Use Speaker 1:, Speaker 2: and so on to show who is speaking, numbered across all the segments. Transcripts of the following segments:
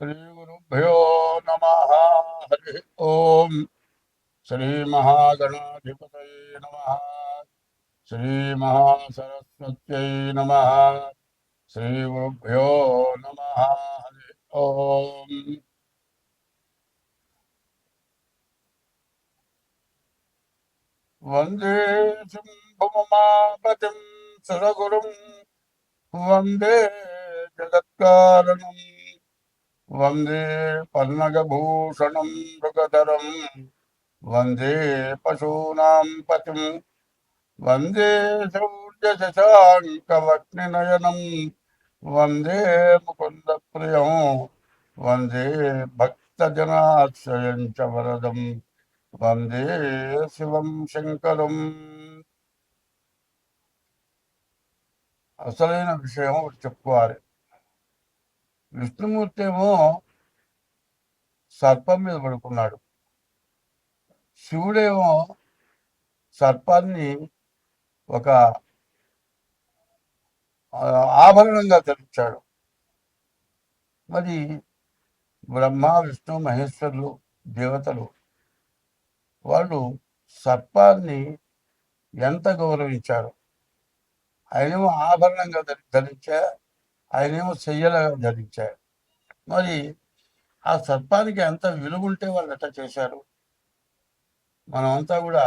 Speaker 1: श्रीगुरुभ्यो नमः। हरि ओम। श्रीमहागणाधिपतये नमः। श्रीमहासरस्वत्यै नमः। श्रीगुरुभ्यो नमः। हरि ओम। वंदे शम्भुमापतिं सुरगुरुं वंदे जगत्कारणं वंदे पन्नगभूषणं मृगधरं वंदे पशूनां पतिं वंदे शौर्यशशाङ्कवक्निनयनं वंदे मुकुन्दप्रियं वंदे भक्तजनाश्रयं च वरदं वंदे शिवं శంకరం. అసలైన విషయం ఒకటి చెప్పుకోవాలి. విష్ణుమూర్తి ఏమో సర్పం మీద పడుకున్నాడు. శివుడేమో సర్పాన్ని ఒక ఆభరణంగా ధరించాడు. మరి బ్రహ్మ విష్ణు మహేశ్వరులు దేవతలు వాళ్ళు సర్పాన్ని ఎంత గౌరవించారు. ఆయనేమో ఆభరణంగా ధరించా, ఆయనేమో చెయ్యలుగా ధరించారు. మరి ఆ సర్పానికి ఎంత విలువ ఉంటే వాళ్ళు ఎట్లా చేశారు. మనమంతా కూడా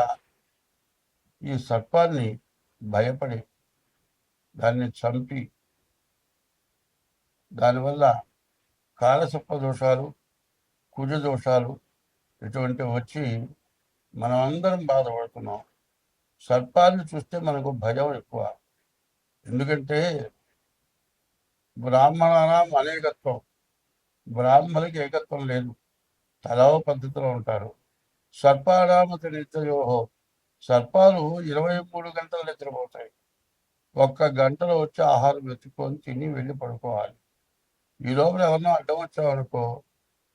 Speaker 1: ఈ సర్పాన్ని భయపడి దాన్ని చంపి దానివల్ల కాలసర్ప దోషాలు, కుజ దోషాలు ఇటువంటివి వచ్చి మనం అందరం బాధపడుతున్నాం. సర్పాన్ని చూస్తే మనకు భయం ఎక్కువ. ఎందుకంటే బ్రాహ్మణానాం అనేకత్వం, బ్రాహ్మణులకి ఏకత్వం లేదు, తలవ పద్ధతిలో ఉంటారు. సర్పానామత నిత్యయోహో, సర్పాలు 23 గంటలు నిద్రపోతాయి. 1 గంటలో వచ్చి ఆహారం వెతుక్కొని తిని వెళ్ళి పడుకోవాలి. ఈ లోపల ఎవరినో అడ్డం వచ్చామనుకో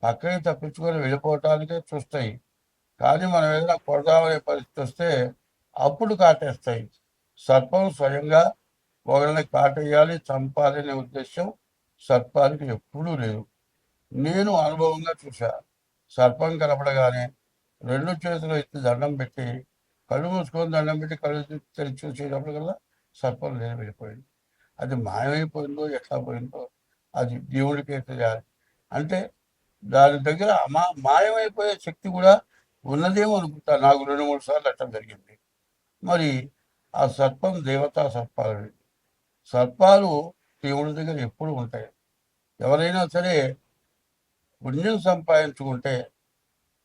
Speaker 1: పక్కకి తప్పించుకొని వెళ్ళిపోవటానికే చూస్తాయి. కానీ మనం ఏదైనా కొడదామనే పరిస్థితి వస్తే అప్పుడు కాటేస్తాయి. సర్పం స్వయంగా ఒకరిని కాటేయాలి, చంపాలి అనే ఉద్దేశం సర్పానికి ఎప్పుడూ లేదు. నేను అనుభవంగా చూశా. సర్పం కనపడగానే 2 చేతులు ఎత్తి దండం పెట్టి, కళ్ళు మూసుకొని దండం పెట్టి కళ్ళు తెరిచి చూసేటప్పటికల్లా సర్పం లేదు, వెళ్ళిపోయింది. అది మాయమైపోయిందో ఎట్లా పోయిందో అది దేవుడికే తెలియాలి. అంటే దాని దగ్గర మాయమైపోయే శక్తి కూడా ఉన్నదేమో అనుకుంటా. నాకు 2-3 సార్లు అట్లా జరిగింది. మరి ఆ సర్పం దేవతా సర్పాలు. సర్పాలు దేవుడి దగ్గర ఎప్పుడు ఉంటాయి. ఎవరైనా సరే పుణ్యం సంపాదించుకుంటే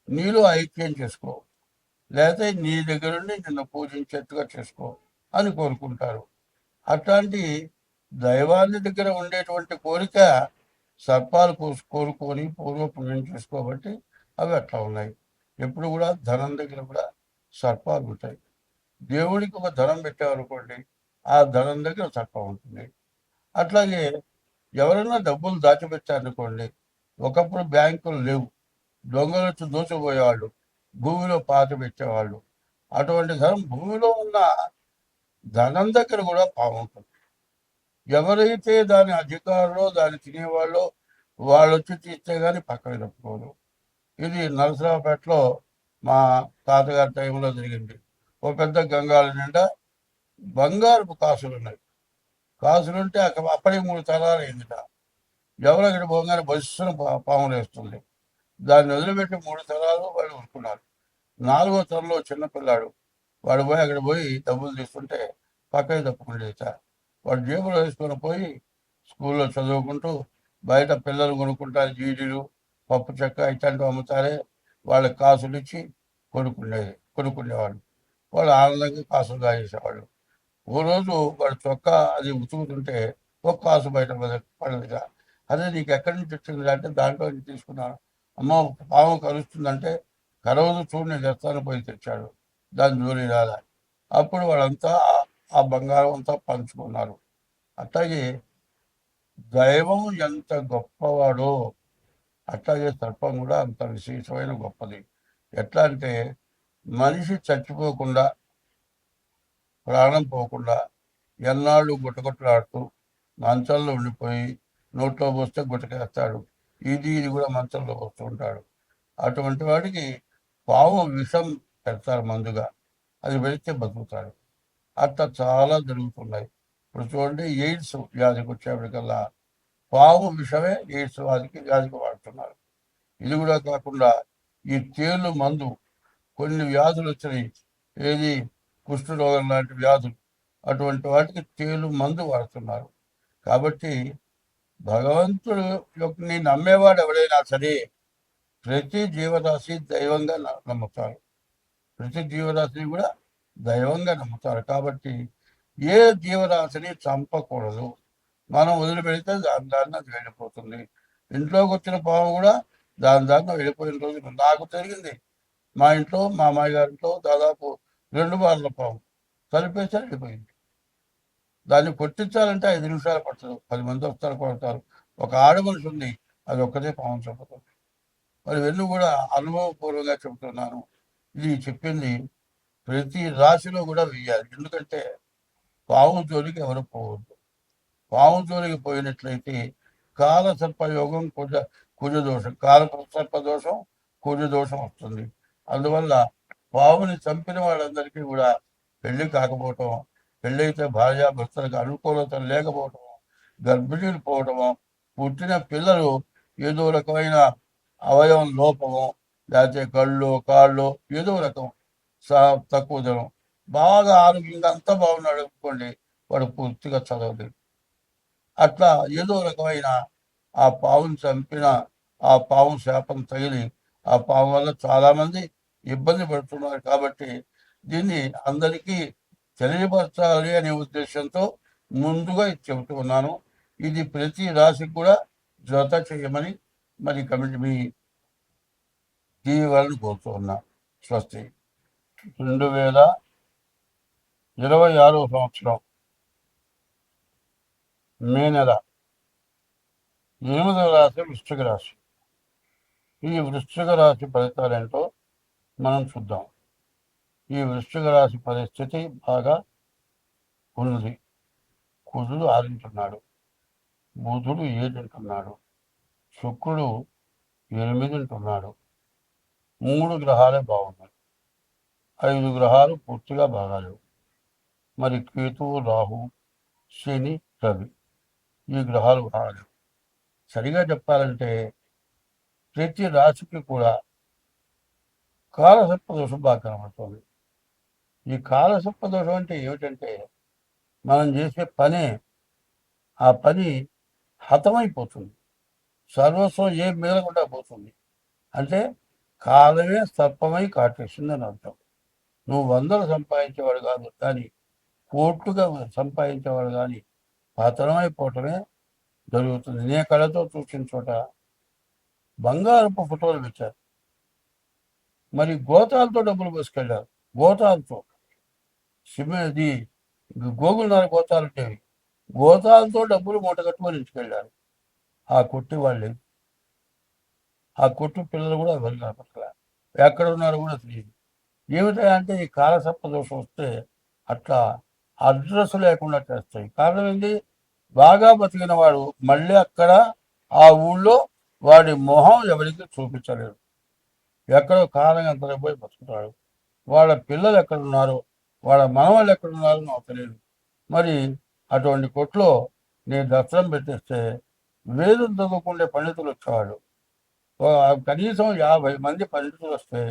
Speaker 1: నీలో ఐక్యం చేసుకో, లేకపోతే నీ దగ్గర నుండి నిన్ను పూజించేట్టుగా చేసుకో అని కోరుకుంటారు. అట్లాంటి దైవాన్ని దగ్గర ఉండేటువంటి కోరిక సర్పాలు కోరుకొని పూర్వపుణ్యం చేసుకోబట్టి అవి అట్లా ఉన్నాయి. ఎప్పుడు కూడా ధనం దగ్గర కూడా సర్పాలు ఉంటాయి. దేవుడికి ఒక ధనం పెట్టామనుకోండి, ఆ ధనం దగ్గర సర్పం ఉంటుంది. అట్లాగే ఎవరైనా డబ్బులు దాచిపెట్టారనుకోండి, ఒకప్పుడు బ్యాంకులు లేవు, దొంగలు వచ్చి దోచుకుపోయేవాళ్ళు, భూమిలో పాత పెట్టేవాళ్ళు. అటువంటి ధనం భూమిలో ఉన్న ధనం దగ్గర కూడా బాగుంటుంది. ఎవరైతే దాని అధికారులో దాన్ని తినేవాళ్ళో వాళ్ళు వచ్చి తీస్తే కానీ పక్కన తప్పుకోరు. ఇది నరసరావుపేటలో మా తాతగారి టైంలో జరిగింది. ఓ పెద్ద గంగాల నిండా బంగారపు కాసులు ఉన్నాయి. కాసులుంటే అప్పటికి 3 తరాలు అయిందిట. ఎవరు అక్కడ పోగానే బస్సును పాములు వేస్తుంది. దాన్ని వదిలిపెట్టి 3 తరాలు వాళ్ళు ఊరుకున్నారు. 4వ తరంలో చిన్నపిల్లాడు వాడు పోయి అక్కడ పోయి డబ్బులు తీసుకుంటే పక్కకి తప్పుకుండేట. వాడు జేబులో వేసుకొని పోయి స్కూల్లో చదువుకుంటూ బయట పిల్లలు కొనుక్కుంటారు, జీడీలు పప్పు చెక్క ఇట్లాంటివి అమ్ముతారే, వాళ్ళకి కాసులు ఇచ్చి కొనుక్కునేవాళ్ళు. వాళ్ళు ఆనందంగా కాసులు కాజేసేవాళ్ళు. ఓ రోజు వాడు చొక్కా అది ఉతుకుతుంటే ఒక కాసు బయట పడదుగా. అదే నీకు ఎక్కడి నుంచి వచ్చింది అంటే దాంట్లో నుంచి తీసుకున్నాను. అమ్మ పాము కలుస్తుందంటే కరవదు చూడు నేను తెస్తాను పోయి తెచ్చాడు. దాని జోలి రాదా. అప్పుడు వాళ్ళంతా ఆ బంగారం అంతా పంచుకున్నారు. అట్లాగే దైవం ఎంత గొప్పవాడో అట్లాగే సర్పం కూడా అంత విశేషమైన గొప్పది. ఎట్లా అంటే మనిషి చచ్చిపోకుండా, ప్రాణం పోకుండా ఎన్నాళ్ళు గుట్టగుట్టలాడుతూ మంచంలో ఉండిపోయి నోట్లో పోస్తే గుట్టకేస్తాడు. ఇది కూడా మంచంలో వస్తుంటాడు. అటువంటి వాడికి పాము విషం పెడతారు మందుగా, అది పెడితే బతుకుతాడు. అట్లా చాలా జరుగుతున్నాయి. ఇప్పుడు చూడండి, ఎయిడ్స్ వ్యాధికి వచ్చేప్పటికల్లా పాము విషమే ఎయిడ్స్ వ్యాధికి వాడుతున్నారు. ఇది కూడా కాకుండా ఈ తేలు మందు, కొన్ని వ్యాధులు వచ్చినాయి, ఏది కుష్ఠరోగం లాంటి వ్యాధులు, అటువంటి వాటికి తేలు మందు వాడుతున్నారు. కాబట్టి భగవంతుడు యొక్క నమ్మేవాడు ఎవడైనా సరే ప్రతి జీవరాశి దైవంగా నమ్ముతారు. ప్రతి జీవరాశిని కూడా దైవంగా నమ్ముతారు. కాబట్టి ఏ జీవరాశిని చంపకూడదు. మనం వదిలిపెడితే దాని అది వెళ్ళిపోతుంది. ఇంట్లోకి వచ్చిన పాము కూడా దాని వెళ్ళిపోయిన రోజు నాకు జరిగింది. మా ఇంట్లో మా అమ్మాయి గారింట్లో దాదాపు 2 బార్ల పాము కలిపేసి వెళ్ళిపోయింది. దాన్ని కొట్టించాలంటే 5 నిమిషాలు పడుతుంది. 10 మంది వస్తారు, కొడతారు. ఒక ఆడ మనిషి ఉంది, అది ఒక్కటే పాము చంపుతుంది. మరి ఇవన్నీ కూడా అనుభవపూర్వకంగా చెబుతున్నాను. ఇది చెప్పింది ప్రతి రాశిలో కూడా వెయ్యాలి. ఎందుకంటే పాము జోలికి ఎవరు పోవద్దు. పాము జోలికి పోయినట్లయితే కాల సర్పయోగం కుజ దోషం, కాల సర్ప దోషం, కుజ దోషం వస్తుంది. అందువల్ల పాముని చంపిన వాళ్ళందరికీ కూడా పెళ్లి కాకపోవటం, పెళ్ళైతే భార్యాభర్తలకు అనుకూలత లేకపోవటం, గర్భిణీలు పోవటము, పుట్టిన పిల్లలు ఏదో రకమైన అవయవం లోపము, లేకపోతే కళ్ళు కాళ్ళు ఏదో రకం తక్కువ జనం, బాగా ఆరోగ్యంగా అంతా బాగున్నాడు అనుకోండి, వాడు పూర్తిగా చదవలేదు. అట్లా ఏదో రకమైన ఆ పావును చంపిన ఆ పాము శాపం తగిలి ఆ పాము వల్ల చాలామంది ఇబ్బంది పడుతున్నారు. కాబట్టి దీన్ని అందరికీ తెలియపరచాలి అనే ఉద్దేశంతో ముందుగా చెబుతూ ఉన్నాను. ఇది ప్రతి రాశికి కూడా జత చేయమని మరి కమిటీ మీ టీవీ వాళ్ళని కోరుతూ ఉన్నా. స్వస్తి. 2026 సంవత్సరం మే నెల 8వ రాశి వృశ్చిక రాశి. ఈ వృశ్చిక రాశి ఫలితాలేంటో మనం చూద్దాం. ఈ వృశ్చిక రాశి పరిస్థితి బాగా ఉన్నది. కుజుడు 6 ఉంటున్నాడు, బుధుడు 7 ఉంటున్నాడు, శుక్రుడు 8 ఉంటున్నాడు. 3 గ్రహాలే బాగున్నాయి, 5 గ్రహాలు పూర్తిగా బాగాలేవు. మరి కేతువు, రాహు, శని, రవి ఈ గ్రహాలు బాగాలేవు. సరిగా చెప్పాలంటే ప్రతి రాశికి కూడా కాలసర్ప దోషం బాగా కనబడుతుంది. ఈ కాలసర్ప దోషం అంటే ఏమిటంటే మనం చేసే పనే, ఆ పని హతమైపోతుంది, సర్వస్వం ఏం మిగలకుండా పోతుంది. అంటే కాలమే సర్పమై కాటేసిందని అర్థం. నువ్వు 100 సంపాదించేవాడు కాదు, కానీ కోట్లుగా సంపాదించేవాడు కానీ పతనమైపోవటమే జరుగుతుంది. నే కళతో చూసిన చోట బంగారపు ఫోటోలు పెట్టారు, మరి గోతాలతో డబ్బులు పోసుకెళ్ళారు. గోతాలతో సిమెంట్ గోగులన్నర గోతాలు ఉండేవి, గోతాలతో డబ్బులు మూట కట్టుకొని ఇంటికెళ్ళారు. ఆ కొట్టి వాళ్ళే, ఆ కొట్టు పిల్లలు కూడా ఎవరు కనపట్ల, ఎక్కడ ఉన్నారో కూడా తెలియదు. ఏమిటంటే ఈ కాలసర్ప దోషం వస్తే అట్లా అడ్రస్ లేకుండా చేస్తాయి. కారణం ఏంటి? బాగా బతికిన వాడు మళ్ళీ అక్కడ ఆ ఊళ్ళో వాడి మొహం ఎవరికి చూపించలేడు. ఎక్కడో కాలంగా అంత పోయి బతుకుతాడు. వాళ్ళ పిల్లలు ఎక్కడున్నారో, వాళ్ళ మనవాళ్ళు ఎక్కడున్నారో నాకు తెలియదు. మరి అటువంటి కొట్లో నేను దర్శనం పెట్టేస్తే వేదం చదువుకుండే పండితులు వచ్చేవాడు. కనీసం 50 మంది పండితులు వస్తే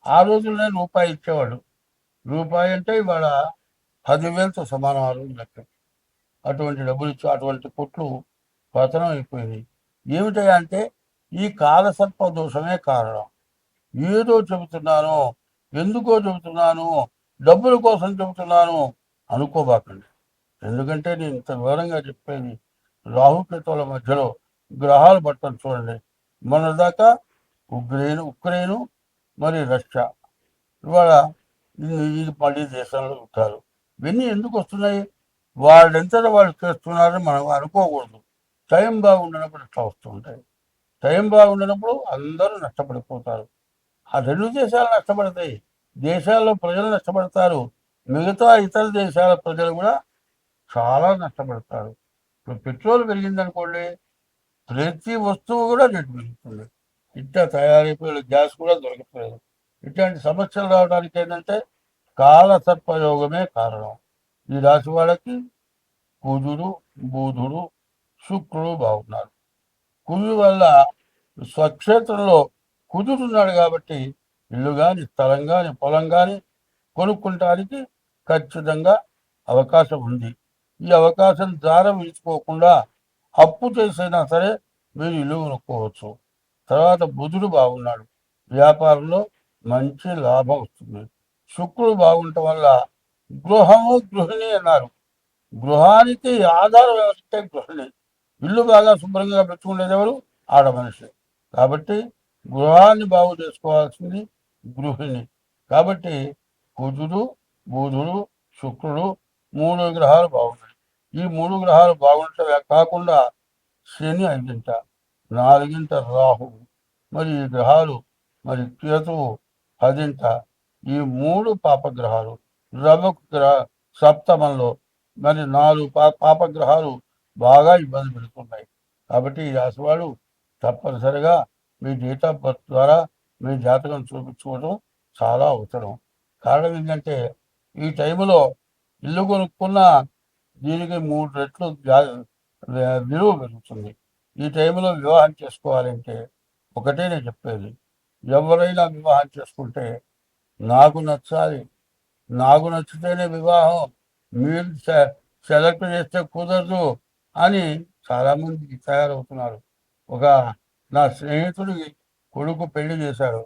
Speaker 1: ఆ రోజుల్లోనే రూపాయి ఇచ్చేవాడు. రూపాయి అంటే ఇవాళ 10,000తో సమానం ఆ రోజు లెక్క. అటువంటి డబ్బులు ఇచ్చి అటువంటి కొట్లు పతనం అయిపోయినాయి. ఏమిటంటే అంటే ఈ కాలసర్ప దోషమే కారణం. ఏదో చెబుతున్నాను, ఎందుకో చెబుతున్నాను, డబ్బుల కోసం చెబుతున్నాను అనుకోబాకండి. ఎందుకంటే నేను ఇంత వివరంగా చెప్పేది రాహుకేతువుల మధ్యలో గ్రహాలు పట్టని చూడండి. మన దాకా ఉక్రెయిను మరి రష్యా, ఇవాళ ఇది మళ్ళీ దేశంలో ఉంటారు. ఇవన్నీ ఎందుకు వస్తున్నాయి? వాళ్ళెంతటా వాళ్ళు చేస్తున్నారని మనం అనుకోకూడదు. టైం బాగుండినప్పుడు ఇట్లా వస్తుంటాయి. టైం బాగుండినప్పుడు అందరూ నష్టపడిపోతారు. ఆ 2 దేశాలు నష్టపడతాయి, దేశాల్లో ప్రజలు నష్టపడతారు, మిగతా ఇతర దేశాల ప్రజలు కూడా చాలా నష్టపడతారు. ఇప్పుడు పెట్రోల్ పెరిగిందనుకోండి, ప్రతి వస్తువు కూడా రేటు పెరుగుతుంది. ఇట్లా తయారైపోయే గ్యాస్ కూడా దొరకట్లేదు. ఇట్లాంటి సమస్యలు రావడానికి ఏంటంటే కాలసర్పయోగమే కారణం. ఈ రాశి వాళ్ళకి కుజుడు, బుధుడు, శుక్రుడు బాగున్నారు. కుజు వల్ల స్వక్షేత్రంలో కుజుడున్నాడు కాబట్టి ఇల్లు కానీ, స్థలం కానీ, పొలం కానీ కొనుక్కుంటానికి ఖచ్చితంగా అవకాశం ఉంది. ఈ అవకాశం దారం విడుచుకోకుండా అప్పు చేసైనా సరే మీరు ఇల్లు కొనుక్కోవచ్చు. తర్వాత బుధుడు బాగున్నాడు, వ్యాపారంలో మంచి లాభం వస్తుంది. శుక్రుడు బాగుండటం వల్ల గృహము గృహిణి అన్నారు. గృహానికి ఆధార వ్యవస్థ గృహిణి. ఇల్లు బాగా శుభ్రంగా పెట్టుకునేది ఎవరు? ఆడ మనిషి. కాబట్టి గృహాన్ని బాగు చేసుకోవాల్సింది గృహిణి. కాబట్టి కుజుడు, బుధుడు, శుక్రుడు 3 గ్రహాలు బాగున్నాయి. ఈ 3 గ్రహాలు బాగుంటవే కాకుండా శని 5ంట, 4ంట రాహువు, మరి ఈ గ్రహాలు, మరి కేతువు 10ంట. ఈ 3 పాపగ్రహాలు రవి గ్రహ సప్తమంలో, మరి 4 పాపగ్రహాలు బాగా ఇబ్బంది పెడుతున్నాయి. కాబట్టి ఈ రాశి వాళ్ళు తప్పనిసరిగా మీ డేట్ ఆఫ్ బర్త్ ద్వారా మీ జాతకం చూపించుకోవడం చాలా అవసరం. కారణం ఏంటంటే ఈ టైంలో ఇల్లు కొనుక్కున్న దీనికి 3 రెట్లు విలువ పెరుగుతుంది. ఈ టైంలో వివాహం చేసుకోవాలంటే ఒకటే నేను చెప్పేది, ఎవరైనా వివాహం చేసుకుంటే నాకు నచ్చాలి, నాకు నచ్చితేనే వివాహం, మీరు సెలెక్ట్ చేస్తే కుదరదు అని చాలామంది తయారవుతున్నారు. ఒక నా స్నేహితుడి కొడుకు పెళ్లి చేశాడు.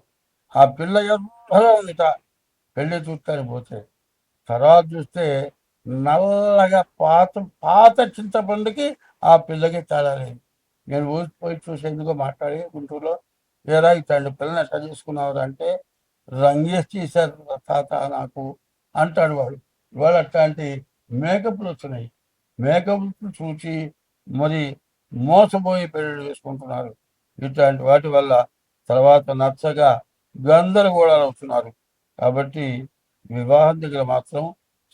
Speaker 1: ఆ పిల్ల ఎవ్వరూ ఉందిట. పెళ్లి చూస్తానికి పోతే తర్వాత చూస్తే నల్లగా పాత పాత చింతపండుకి ఆ పిల్లకి తేడా లేదు. నేను ఊసిపోయి చూసేందుకు మాట్లాడి గుంటూరులో, ఏరా ఇట్లాంటి పిల్లని ఎట్లా చేసుకున్నావు అంటే, రంగేసి తీశారు తాత నాకు అంటాడు వాడు. ఇవాళ అట్లాంటి మేకప్లు వచ్చినాయి. మేకప్లు చూసి మరి మోసపోయి పెళ్లి చేసుకుంటున్నారు. ఇట్లాంటి వాటి వల్ల తర్వాత నచ్చగా గందరగోళాలు అవుతున్నారు. కాబట్టి వివాహం దగ్గర మాత్రం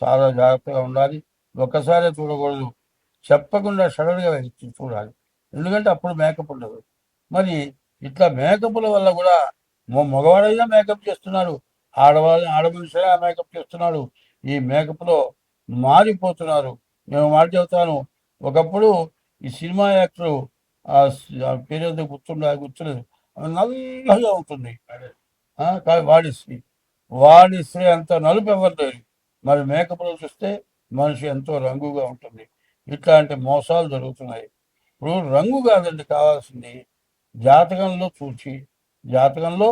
Speaker 1: చాలా జాగ్రత్తగా ఉండాలి. ఒక్కసారే చూడకూడదు, చెప్పకుండా సడన్గా వెళ్ళి చూడాలి. ఎందుకంటే అప్పుడు మేకప్ ఉండదు. మరి ఇట్లా మేకప్ల వల్ల కూడా మగవాడైనా మేకప్ చేస్తున్నాడు, ఆడమనిషిగా మేకప్ చేస్తున్నాడు. ఈ మేకప్లో మారిపోతున్నారు. నేను మాట చెబుతాను, ఒకప్పుడు ఈ సినిమా యాక్టర్ పేరు గుర్తులేదు, నల్లగా ఉంటుంది కానీ వాడి స్త్రీ అంత నలుపు ఎవరు లేరు. మరి మేకప్లో చూస్తే మనిషి ఎంతో రంగుగా ఉంటుంది. ఇట్లాంటి మోసాలు జరుగుతున్నాయి. ఇప్పుడు రంగు కాదండి కావాల్సింది, జాతకంలో చూసి, జాతకంలో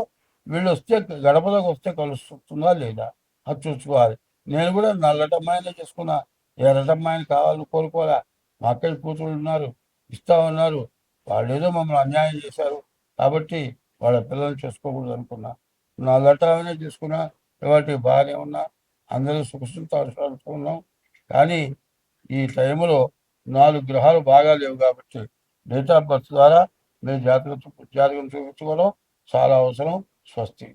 Speaker 1: వీళ్ళు వస్తే గడపలోకి వస్తే కలుస్తుందా లేదా అది చూసుకోవాలి. నేను కూడా నల్లటమ్మాయినే చేసుకున్నా, ఎర్రటమ్మాయిని కావాలని కోరుకోలే. మా అక్కడి కూతురు ఉన్నారు, ఇస్తామన్నారు. వాళ్ళు ఏదో మమ్మల్ని అన్యాయం చేశారు కాబట్టి వాళ్ళ పిల్లల్ని చేసుకోకూడదు అనుకున్నా. నల్లటామనే చేసుకున్నా, ఇవాటి బాగానే ఉన్నా, అందరూ సుఖసుంతో ఉన్నాం. కానీ ఈ టైంలో 4 గ్రహాలు బాగా లేవు కాబట్టి డేట్ ఆఫ్ బర్త్ ద్వారా మీరు జాతకం చూపించుకోవడం చాలా అవసరం. స్వస్తి.